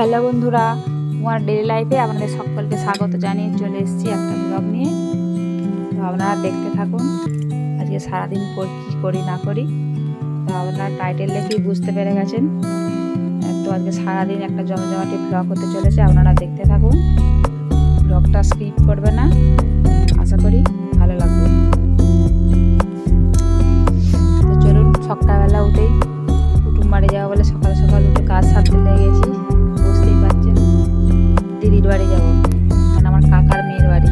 Hello বন্ধুরা, তোমার daily লাইফে আপনাদের সকলকে স্বাগত জানিয়ে চলে এসেছি একটা ব্লগ নিয়ে। তো আপনারা দেখতে থাকুন আজকে সারাদিন কী করি না করি। তো আপনারা টাইটেল দেখেই বুঝতে পেরে গেছেন। তো আজকে সারাদিন একটা জমজমাটি ব্লগ হতে চলেছে, আপনারা দেখতে থাকুন। ব্লগটা স্কিপ করবে না, আশা করি ভালো লাগবে। তো চলুন, সকালবেলা উঠেই কুটুম বাড়ি যাওয়া বলে সকাল সকাল উঠে কাজ সারতে লেগে গেছি। বুঝতেই পারছেন, দিদির বাড়ি যাবো, মানে আমার কাকার মেয়ের বাড়ি।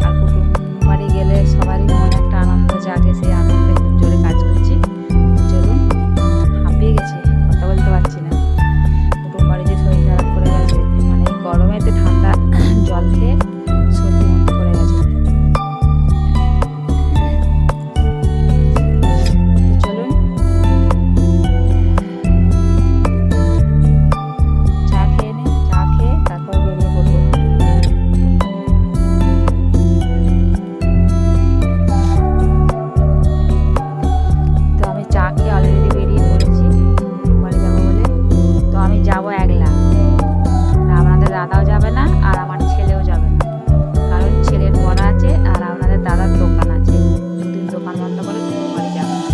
আর কুটুম বাড়ি গেলে সবারই মনে একটা আনন্দ জাগে, সেই আনন্দে খুব জোরে কাজ করছি। চলুন, হাঁপিয়ে গেছি, কথা বলতে পারছি না। কুটুম বাড়ি যে শরীর খারাপ করে গেছে, মানে এই গরমেতে ঠান্ডা জল খেয়ে সর্দি মতো করে গেছে। তো চলুন, চা খেয়ে তারপর বেরিয়ে পড়বো। তো আমি চা খেয়ে অলরেডি বেরিয়ে পড়েছি বাড়ি যাবো বলে। তো আমি যাবো একলা, আপনাদের দাদাও যাবে না আর আমার ছেলেও যাবে না, কারণ ছেলের পড়া আছে আর আপনাদের দাদার দোকান আছে। দুদিন দোকান বন্ধ করে কুটুম বাড়ি যাবে না।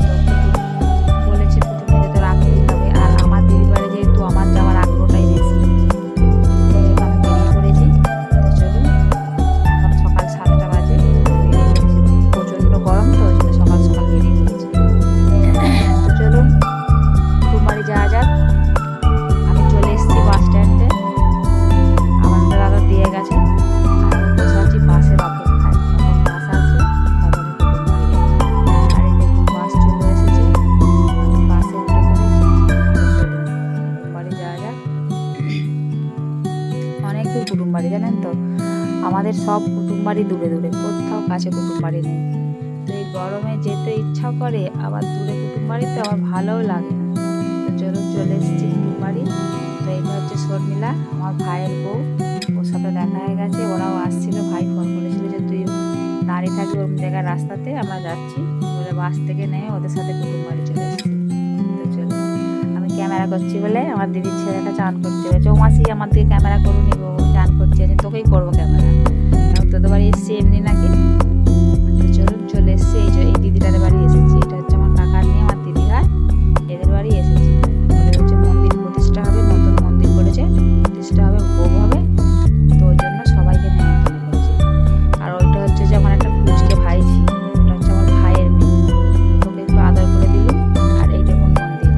তো কুটুম বলেছে কুটুমকে তো রাখতেই হবে, আর আমার দিদির বাড়ি যেহেতু আমার যাওয়ার আগ্রহটাই বেশি, ওই জন্য আমি বেরিয়ে পড়েছি। তো চলুন, এখন সকাল 7টা বাজে, বেরিয়ে পড়েছি। প্রচণ্ড গরম, তো ওই জন্য সকাল সকাল বেরিয়ে পড়েছি। তো চলুন, কুটুম বাড়ি যাওয়া যাক। আমি চলে এসেছি বাস স্ট্যান্ডে, আমাদের দাদা দিয়ে গেছে, আর আমি বসে আছি বাসের অপেক্ষায়। কখন বাস আসবে তারপরে কুটুম বাড়ি যাবো। আর এই দেখুন বাস চলে এসেছে, আমি বাসে উঠে পড়েছি। কুটুম বাড়ি যাওয়া যাক। অনেক দূর কুটুম বাড়ি, জানেন তো, আমাদের সব কুটুম বাড়ি দূরে দূরে, কোথাও কাছে কুটুম বাড়ি নেই। তো এই গরমে যেতে ইচ্ছা করে, আবার দূরে কুটুম বাড়িতে আমার ভালোও লাগে না। তো চলুন, চলে এসেছি কুটুম বাড়ি। তো এটা হচ্ছে শর্মিলা, আমার ভাইয়ের বউ। ওর সাথে দেখা হয়ে গেছে, ওরাও আসছিল। ভাই ফোন করেছিল যে তুই দাঁড়িয়ে থাকবি ওরকম জায়গায় রাস্তাতে, আমরা যাচ্ছি বলে বাস থেকে নেমে ওদের সাথে কুটুম বাড়ি চলে এসেছি। তো চলুন, আমি ক্যামেরা করছি বলে আমার দিদির ছেলেটা চান করছে, বলছে ও মাসি আমার দিকে ক্যামেরা করুন, চান করছে, যে তোকেই করবো ক্যামেরা, তোদের বাড়ি এসেছি এমনি নাকি। তো চলুন, চলে এসেছি। এই দিদিটার বাড়ি এসেছি। এটা হচ্ছে আমার কাকার নিয়ে, আমার দিদি হয়, এদের বাড়ি এসেছি। ওদের হচ্ছে মন্দির প্রতিষ্ঠা হবে, নতুন মন্দির করেছে, প্রতিষ্ঠা হবে, ভোগ হবে। তো ওই জন্য সবাইকে নেমন্তন্ন করেছে। আর ওইটা হচ্ছে যে আমার একটা পুচকে ভাইঝি, ওটা হচ্ছে আমার ভাইয়ের মেয়ে, ওকে একটু আদর করে দিলুম। আর এই দেখুন মন্দির,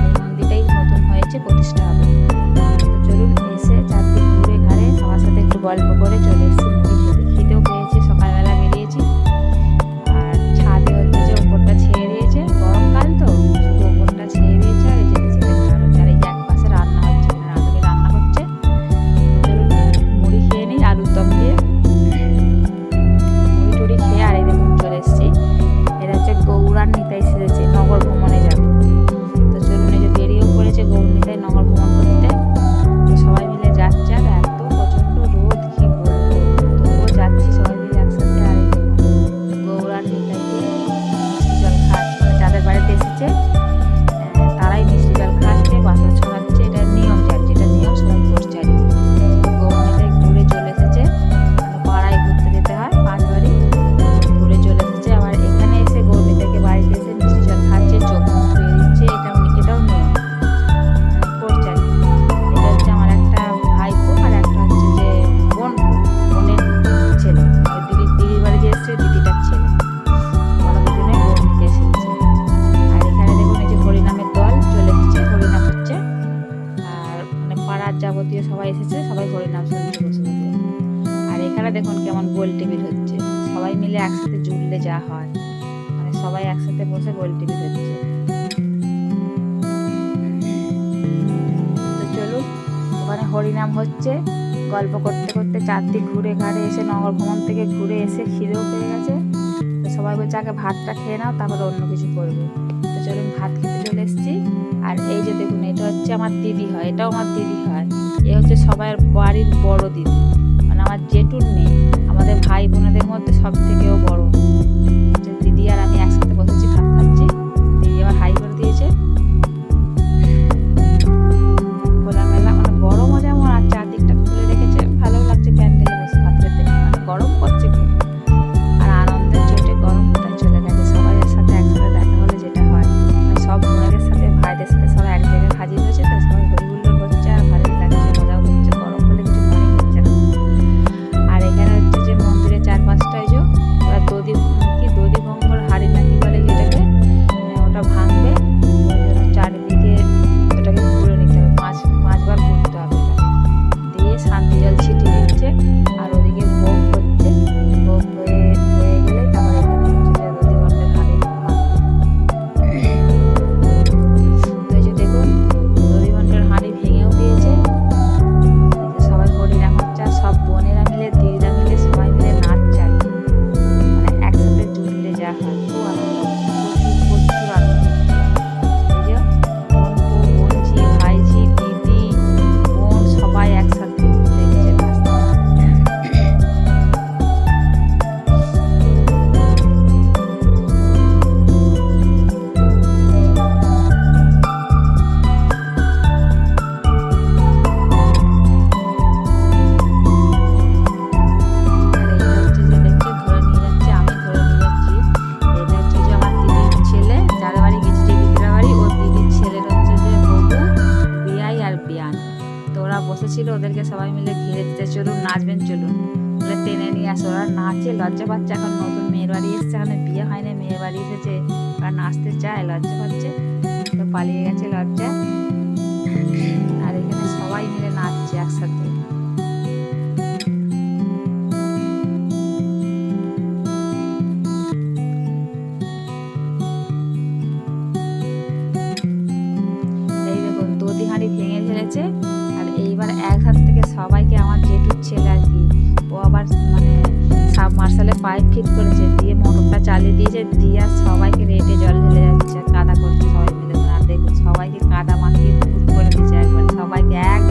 এই মন্দিরটাই নতুন হয়েছে, প্রতিষ্ঠা হবে। তো চলুন, এসে চারদিক ঘুরে ঘাড়ে সবার সাথে একটু গল্প করে চলে এসেছি মুড়ি খেতে। খিদেও পেয়েছি, সকালবেলা বেরিয়েছি। আর ছাদে হচ্ছে যে ওপরটা ছেড়ে দিয়েছে, গরমকাল তো শুধু ওপরটা ছেড়ে দিয়েছে। আর এই যে নিচেতে ঘর হচ্ছে, আর এই যে এক পাশে রান্না হচ্ছে, রাঁধুনি রান্না করছে। চলুন, মুড়ি খেয়ে নিই আলুর দম দিয়ে। মুড়ি টুড়ি খেয়ে আর এই দেখুন চলে এসেছি। এটা হচ্ছে গৌরান্বিতায় সেরেছে, নগর ভ্রমণে যাবে। তো চলুন, এই যে বেরিয়েও পড়েছে গৌরান্বিতায় নগর ভ্রমণ করতে। তো সবাই মিলে যাচ্ছে, আর এত প্রচণ্ড রোদ কি বলবো, তবুও যাচ্ছি সবাই মিলে একসাথে। আর এই দেখুন গৌরান্বিতাইতে মিষ্টি জল খাচ্ছে, মানে যাদের বাড়িতে এসেছে তারাই মিষ্টি জল খাচ্ছে, বাতাস ছড়াচ্ছে। এটা নিয়ম, যার যেটা নিয়ম সবাই করছে। আর গৌরান্বিতায় ঘুরে চলে এসেছে, মানে পাড়ায় ঘুরতে যেতে হয় 5 বাড়ি, ঘুরে চলে এসেছে। আবার এখানে এসে গৌরান্বিতাকে বাড়িতে এসে মিষ্টি জল খাচ্ছে, চোখ মুখ ধুয়ে দিচ্ছে। এটাও নিয়ম করছে। আর এটা হচ্ছে আমার একটা ভাইপো, আর একটা হচ্ছে যে বোনের ছেলে, ওই দিদির বাড়ি যে এসছে দিদিটার ছেলে, ওরা দুজনে গৌরান্বিতায় এসেছে। আর এখানে দেখুন এই যে হরিনামের দল চলে এসেছে, হরিনাম হচ্ছে। আর মানে পাড়ার যাবতীয় সবাই এসেছে, সবাই হরিনাম শুনছে বসে বসে। আর এখানে দেখুন কেমন গোল টেবিল হচ্ছে, সবাই মিলে একসাথে জুড়লে যা হয়, মানে সবাই একসাথে বসে গোল টেবিল হচ্ছে। তো চলুন, ওখানে হরিনাম হচ্ছে, গল্প করতে করতে চারদিক ঘুরে ঘাড়ে এসে নগর ভ্রমণ থেকে ঘুরে এসে খিদেও পেয়ে গেছে। তো সবাই বলছে আগে ভাতটা খেয়ে নাও, তারপরে অন্য কিছু করবে। তো চলুন, ভাত খেতে চলে এসেছি। আর এই যে দেখুন, এটা হচ্ছে আমার দিদি হয়, এটাও আমার দিদি হয়। এ হচ্ছে সবাই বাড়ির বড় দিদি, মানে আমার জেঠুর মেয়ে, আমাদের ভাই বোনেদের মধ্যে সব থেকেও বড়। দিদি আর আমি একসাথে বসেছি, ভাত খাচ্ছি। দিদি আবার হাই করে দিয়েছে। এক জায়গায় হাজির হয়েছে, তো সবাই হরিহুল্লোড় হচ্ছে আর ভালোই লাগছে, মজাও হচ্ছে, গরম বলে কিছু মনেই হচ্ছে না। আর এখানে হচ্ছে যে মন্দিরের চারপাশটায় যে ওরা দধি ভঙ্গর হাড়ি নাকি বলে যেটাকে, ওটা ভাঙবে, ওই জন্য চারিদিকে ওটাকে ঘুরে নিতে হবে, পাঁচবার ঘুরতে হবে ওটাকে, দিয়ে শান্তি জল ছিটিয়ে দিচ্ছে। আর ওদিকে ভোগ হচ্ছে, ভোগ হয়ে গেলে তারপর এখানে হচ্ছে যে দধি ভণ্ডের হাড়ি ভাঙবে। তো এই যে দেখুন দধি ভণ্ডের হাড়ি ভেঙেও দিয়েছে, সবাই হরিনাম হচ্ছে, আর সব বোনেরা মিলে দিদিরা মিলে সবাই মিলে নাচছে আর কি, মানে একসাথে জুড়লে যা হয়, খুব আনন্দ, প্রচুর আনন্দ হচ্ছে। এই যে বোনঝি, ভাইঝি, দিদি, বোন সবাই একসাথে দেখছে নাচতে। বসেছিল, ওদেরকে সবাই মিলে ঘিরে দিতে, চলুন নাচবেন চলুন বলে টেনে নিয়ে আসে, ওরা নাচে, লজ্জা পাচ্ছে, এখন নতুন মেয়ের বাড়ি এসছে, এখানে বিয়ে হয়নি, মেয়ের বাড়ি এসেছে, ওরা নাচতে চায়, লজ্জা পাচ্ছে, তো পালিয়ে গেছে লজ্জা। আর এখানে সবাই মিলে নাচছে একসাথে। এই দেখুন দধি হাঁড়ি ভেঙে ফেলেছে, আর এইবার এক হাত থেকে সবাইকে, আমার জেঠুর ছেলে আর কি, ও আবার মানে সাবমার্শালে পাইপ ফিট করেছে, দিয়ে মোটরটা চালিয়ে দিয়েছে, দিয়ে আর সবাইকে রেটে জল ঢেলে যাচ্ছে, কাদা করছে সবাই মিলে। আর দেখুন সবাইকে কাদা মাখিয়ে ভূত করে দিয়েছে একবার, সবাইকে এক